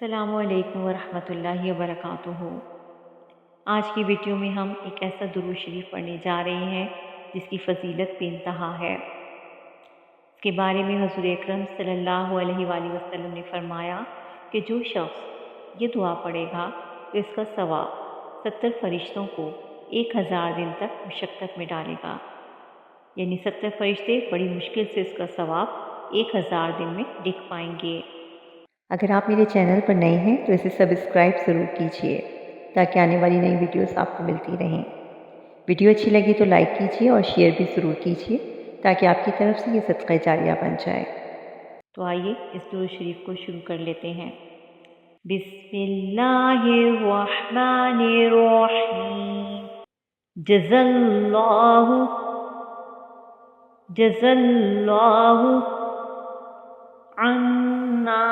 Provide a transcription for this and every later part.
السلام علیکم ورحمۃ اللہ وبرکاتہ۔ آج کی ویڈیو میں ہم ایک ایسا درود شریف پڑھنے جا رہے ہیں جس کی فضیلت بے انتہا ہے۔ اس کے بارے میں حضور اکرم صلی اللہ علیہ وآلہ وسلم نے فرمایا کہ جو شخص یہ دعا پڑھے گا تو اس کا ثواب 70 فرشتوں کو 1000 دن تک مشقت میں ڈالے گا، یعنی 70 فرشتے بڑی مشکل سے اس کا ثواب 1000 دن میں لکھ پائیں گے۔ اگر آپ میرے چینل پر نئے ہیں تو اسے سبسکرائب ضرور کیجیے تاکہ آنے والی نئی ویڈیوز آپ کو ملتی رہیں۔ ویڈیو اچھی لگی تو لائک کیجیے اور شیئر بھی ضرور کیجیے تاکہ آپ کی طرف سے یہ صدقہ جاریہ بن جائے۔ تو آئیے اس درود شریف کو شروع کر لیتے ہیں۔ بسم اللہ الرحمن الرحیم۔ جزا اللہ عنا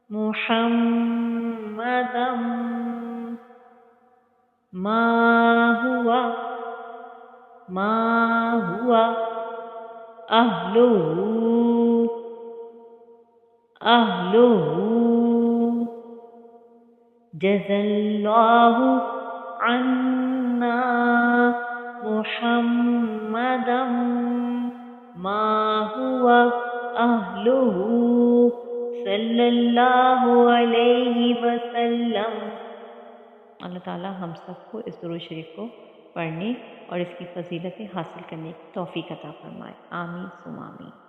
محمدا ما هو أهله جزا اللہ عنا محمدا ما هو أهله صلی اللہ علیہ وسلم۔ اللہ تعالیٰ ہم سب کو اس درود شریف کو پڑھنے اور اس کی فضیلتیں حاصل کرنے کی توفیق عطا فرمائے۔ آمین ثم آمین۔